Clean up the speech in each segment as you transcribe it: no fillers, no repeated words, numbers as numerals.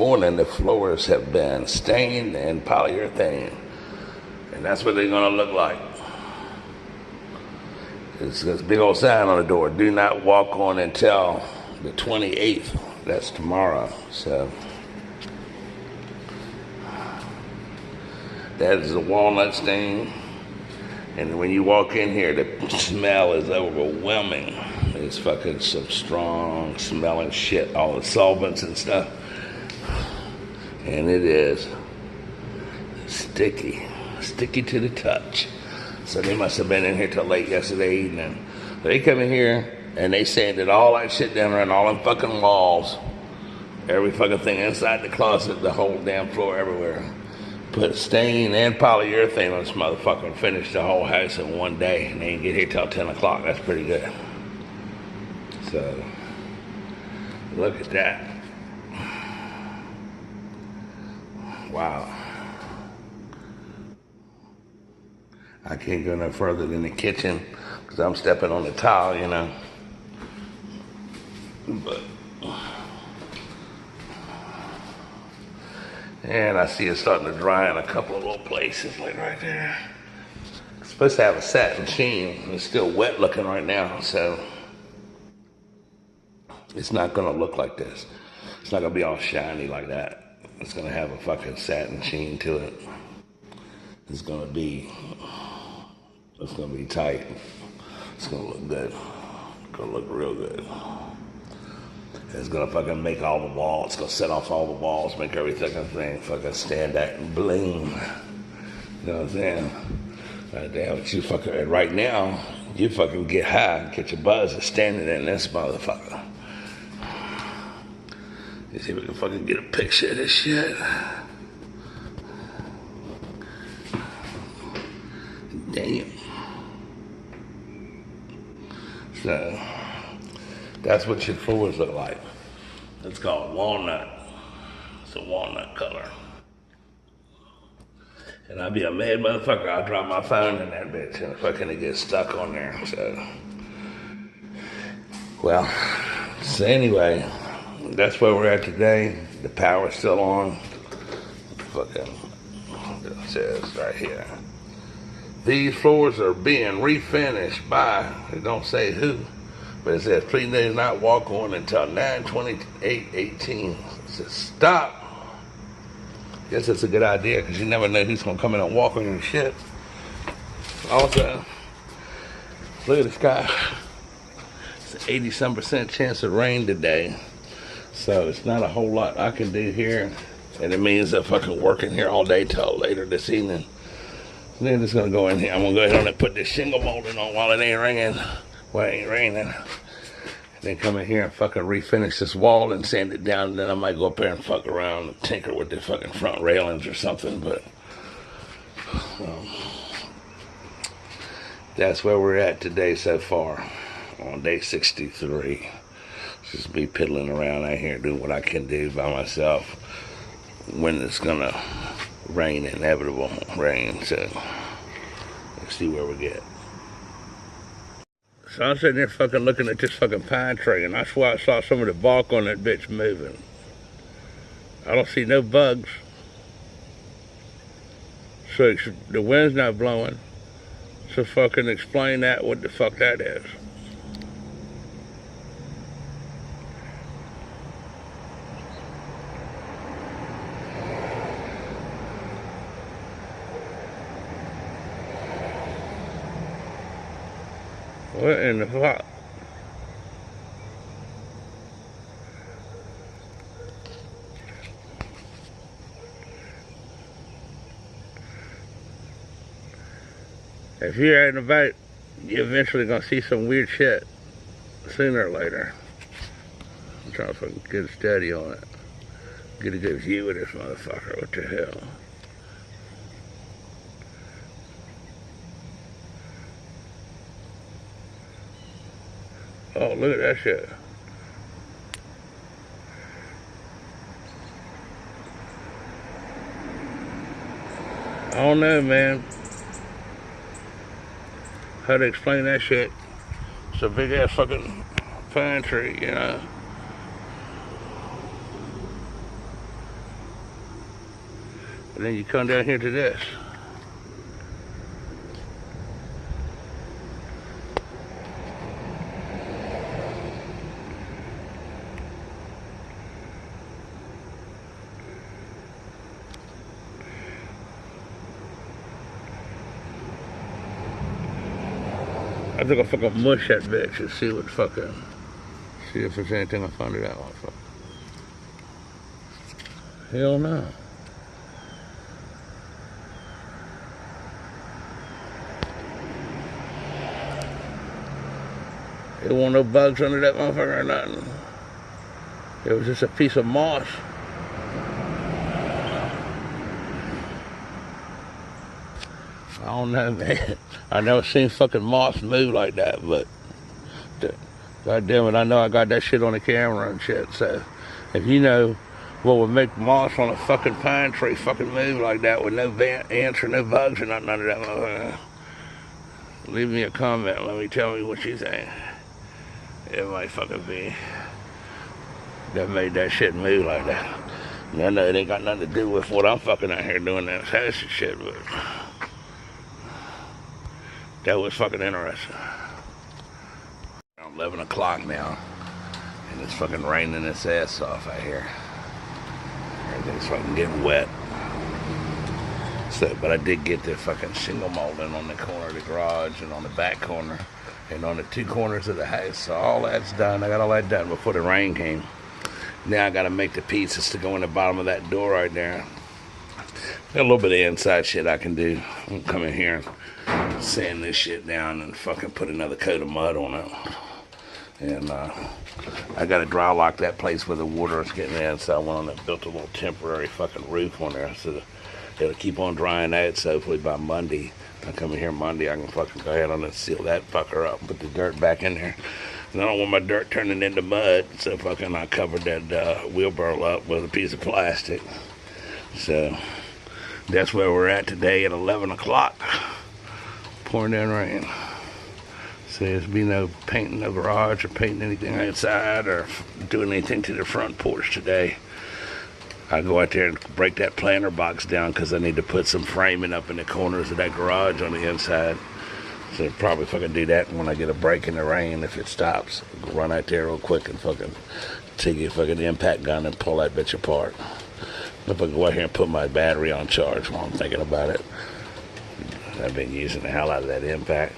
morning the floors have been stained and polyurethane. And that's what they're gonna look like. It's a big old sign on the door. Do not walk on until the 28th. That's tomorrow. So that is a walnut stain. And when you walk in here, the smell is overwhelming. It's fucking some strong smelling shit, all the solvents and stuff. And it is sticky to the touch. So they must have been in here till late yesterday evening. They come in here and they sanded all that shit down there and all them fucking walls, every fucking thing inside the closet, the whole damn floor everywhere. Put stain and polyurethane on this motherfucker and finished the whole house in one day. And they didn't get here till 10 o'clock. That's pretty good. So, look at that. Wow. I can't go no further than the kitchen because I'm stepping on the tile, you know. But, and I see it starting to dry in a couple of little places, like right there. It's supposed to have a satin sheen. It's still wet looking right now, so it's not gonna look like this. It's not gonna be all shiny like that. It's gonna have a fucking satin sheen to it. It's gonna be tight. It's gonna look good. It's gonna look real good. It's gonna fucking make all the walls. It's gonna set off all the walls, make everything fucking stand out and bling. You know what I'm saying? Right there, but you fucking right now, you fucking get high, get your buzz and standing in this motherfucker. You see if we can fucking get a picture of this shit. Damn. So that's what your floors look like. It's called walnut. It's a walnut color. And I'd be a mad motherfucker. I'll drop my phone in that bitch and fucking it gets stuck on there. So, well, so anyway, that's where we're at today. The power's still on. Fucking, it says right here. These floors are being refinished by, it don't say who, but it says, please do not walk on until 9/28/18. It says, stop. Guess it's a good idea because you never know who's going to come in and walk on your shit. Also, look at the sky. It's an 80-some% chance of rain today. So it's not a whole lot I can do here. And it means I'm fucking working here all day till later this evening. Then it's gonna go in here. I'm gonna go ahead and put this shingle molding on while it ain't raining. Well, it ain't raining. And then come in here and fucking refinish this wall and sand it down. And then I might go up there and fuck around and tinker with the fucking front railings or something. But that's where we're at today so far on day 63. Just be piddling around out here doing what I can do by myself when it's gonna rain, inevitable rain. So let's see where we get. So I'm sitting there fucking looking at this fucking pine tree, and that's why I saw some of the bark on that bitch moving. I don't see no bugs. So the wind's not blowing. So fucking explain that, what the fuck that is. What in the fuck? If you're out and about, you're eventually gonna see some weird shit sooner or later. I'm trying to fucking get a steady on it. Get a good view of this motherfucker. What the hell? Oh, look at that shit. I don't know, man. How to explain that shit. It's a big ass fucking pine tree, you know. And then you come down here to this. I took a fucking mush that bitch and see what fucking, see if there's anything I found it out on. Hell no. There wasn't no bugs under that motherfucker or nothing. It was just a piece of moss. I don't know, man. I never seen fucking moss move like that, but God damn it, I know I got that shit on the camera and shit. So if you know what would make moss on a fucking pine tree fucking move like that with no ants or no bugs or nothing under that motherfucker, leave me a comment. Let me tell me what you think. It might fucking be that made that shit move like that. And I know it ain't got nothing to do with what I'm fucking out here doing that house and shit, but that was fucking interesting. 11 o'clock now, and it's fucking raining its ass off out here. Everything's fucking getting wet. So, but I did get the fucking shingle molding on the corner of the garage and on the back corner and on the two corners of the house. So all that's done. I got all that done before the rain came. Now I got to make the pieces to go in the bottom of that door right there. Got a little bit of inside shit I can do. I'm gonna come in here and sand this shit down and fucking put another coat of mud on it. And I got to dry lock that place where the water is getting in. So I went on and built a little temporary fucking roof on there. So it'll keep on drying out. So hopefully by Monday, I come in here Monday, I can fucking go ahead on and seal that fucker up, put the dirt back in there. And I don't want my dirt turning into mud. So fucking I covered that wheelbarrow up with a piece of plastic. So that's where we're at today at 11 o'clock. Pouring down rain. So there's be no painting the garage or painting anything outside or doing anything to the front porch today. I go out there and break that planter box down because I need to put some framing up in the corners of that garage on the inside. So probably fucking do that when I get a break in the rain if it stops. Run out there real quick and fucking take a fucking impact gun and pull that bitch apart. If I go out here and put my battery on charge while I'm thinking about it. I've been using the hell out of that impact.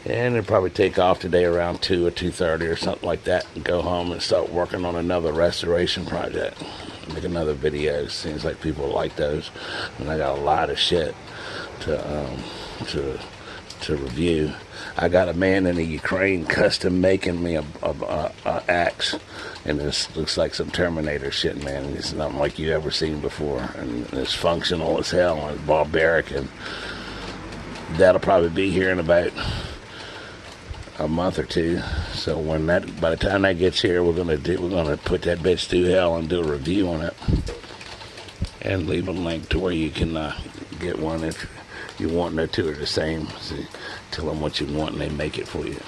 And it'll probably take off today around 2 or 2:30 or something like that and go home and start working on another restoration project. Make another video. Seems like people like those. And I got a lot of shit to review. I got a man in the Ukraine custom making me a axe. And this looks like some Terminator shit, man. It's nothing like you ever seen before. And it's functional as hell and barbaric. And that'll probably be here in about a month or two. So when that, by the time that gets here, we're gonna put that bitch through hell and do a review on it, and leave a link to where you can get one if you want. No two are the same. So tell them what you want and they make it for you.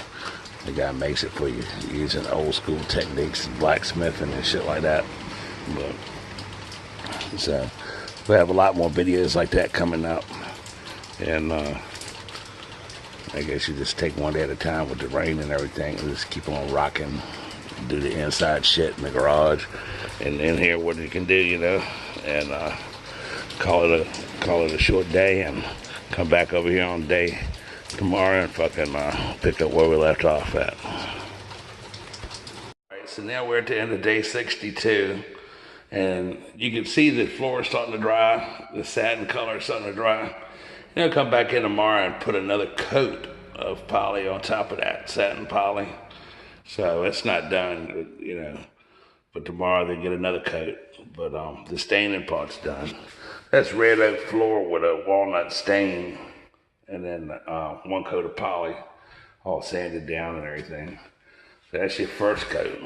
The guy makes it for you using old school techniques, blacksmithing and shit like that. But so we have a lot more videos like that coming up, and I guess you just take one day at a time with the rain and everything and just keep on rocking, do the inside shit in the garage and in here what you can do, you know, and call it a short day and come back over here on day tomorrow and fucking pick up where we left off at. Alright, so now we're at the end of day 62 and you can see the floor is starting to dry, the satin color is starting to dry. Then I'll come back in tomorrow and put another coat of poly on top of that, satin poly. So it's not done, you know, but tomorrow they get another coat. But the staining part's done. That's red oak floor with a walnut stain and then one coat of poly, all sanded down and everything. So that's your first coat.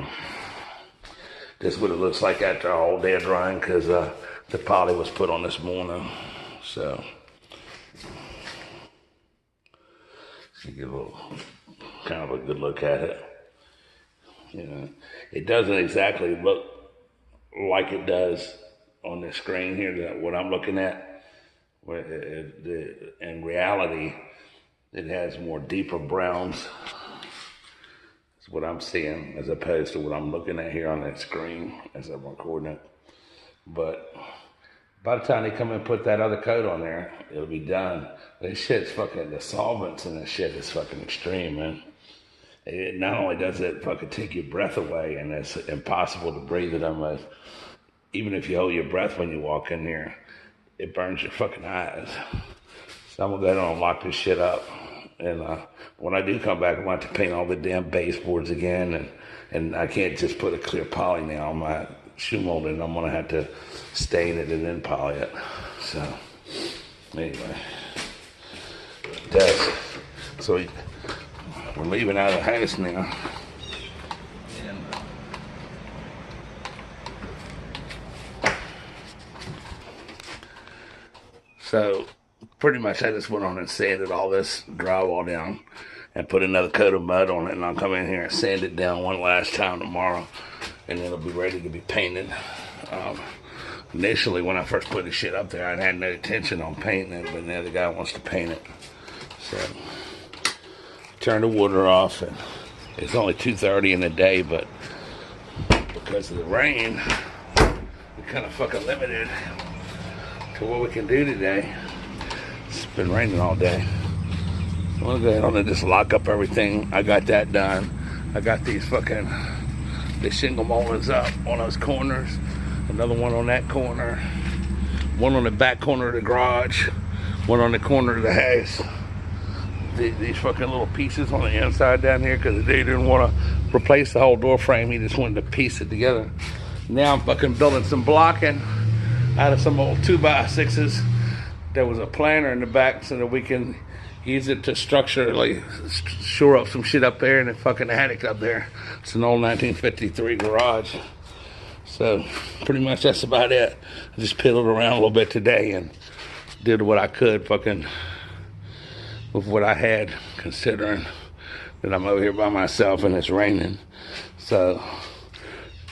This is what it looks like after a whole day of drying because the poly was put on this morning. So you get a little, kind of a good look at it. You know, it doesn't exactly look like it does on this screen here, that what I'm looking at, where in reality, it has more deeper browns. That's what I'm seeing as opposed to what I'm looking at here on that screen as I'm recording it. But by the time they come and put that other coat on there, it'll be done. This shit's fucking, the solvents in this shit is fucking extreme, man. It not only does it fucking take your breath away, and it's impossible to breathe it almost. Even if you hold your breath when you walk in here, it burns your fucking eyes. So I'm gonna go down and lock this shit up. And when I do come back, I want to paint all the damn baseboards again. And I can't just put a clear poly now on my shoe molding. I'm gonna have to stain it and then poly it. So anyway, so we're leaving out of the house now. So pretty much I just went on and sanded all this drywall down and put another coat of mud on it, and I'll come in here and sand it down one last time tomorrow, and it'll be ready to be painted. Initially, when I first put the shit up there, I had no intention on painting it, but now the guy wants to paint it. So turn the water off, and it's only 2:30 in the day, but because of the rain, we're kind of fucking limited to what we can do today. It's been raining all day. I'm gonna go ahead and just lock up everything. I got that done. I got the shingle moldings up on those corners. Another one on that corner. One on the back corner of the garage. One on the corner of the house. These fucking little pieces on the inside down here, because they didn't want to replace the whole door frame. He just wanted to piece it together. Now I'm fucking building some blocking out of some old 2x6s. There was a planter in the back so that we can use it to structurally shore up some shit up there in the fucking attic up there. It's an old 1953 garage. So pretty much that's about it. I just piddled around a little bit today and did what I could fucking with what I had, considering that I'm over here by myself and it's raining. So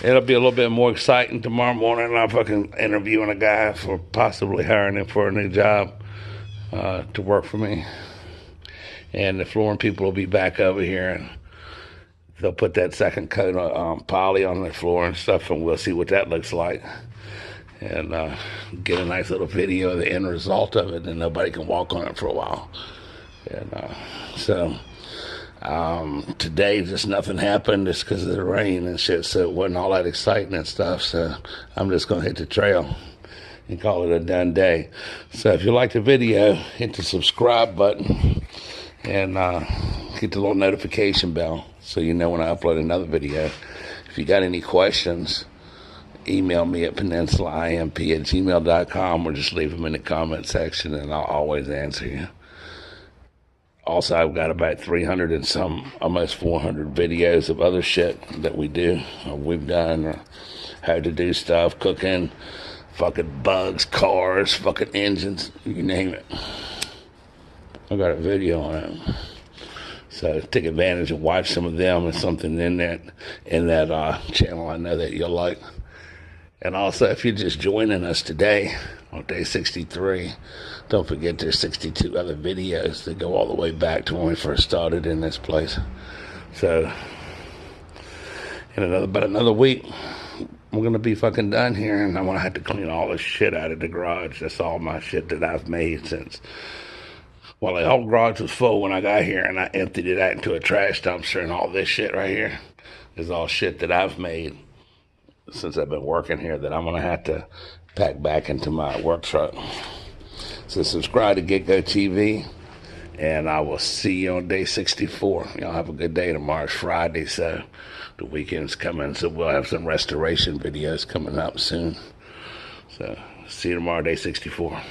it'll be a little bit more exciting tomorrow morning. I'm fucking interviewing a guy for possibly hiring him for a new job to work for me. And the flooring people will be back over here, and they'll put that second coat of poly on the floor and stuff, and we'll see what that looks like. And get a nice little video of the end result of it, and nobody can walk on it for a while. And so today just nothing happened just because of the rain and shit, so it wasn't all that exciting and stuff. So I'm just gonna hit the trail and call it a done day. So if you like the video, hit the subscribe button and hit the little notification bell so you know when I upload another video. If you got any questions, email me at peninsulaimp@gmail.com, or just leave them in the comment section and I'll always answer you. Also, I've got about 300 and some, almost 400 videos of other shit that we do, or we've done, or how to do stuff, cooking, fucking bugs, cars, fucking engines, you name it. I got a video on it. So take advantage and watch some of them. There's something in that channel I know that you'll like. And also, if you're just joining us today on day 63, don't forget there's 62 other videos that go all the way back to when we first started in this place. So in about another week, we're going to be fucking done here, and I'm going to have to clean all this shit out of the garage. That's all my shit that I've made since, well, the whole garage was full when I got here, and I emptied it out into a trash dumpster, and all this shit right here is all shit that I've made since I've been working here that I'm going to have to pack back into my work truck. So subscribe to Get Go TV, and I will see you on day 64. Y'all have a good day. Tomorrow's Friday, so the weekend's coming, so we'll have some restoration videos coming up soon. So see you tomorrow, day 64.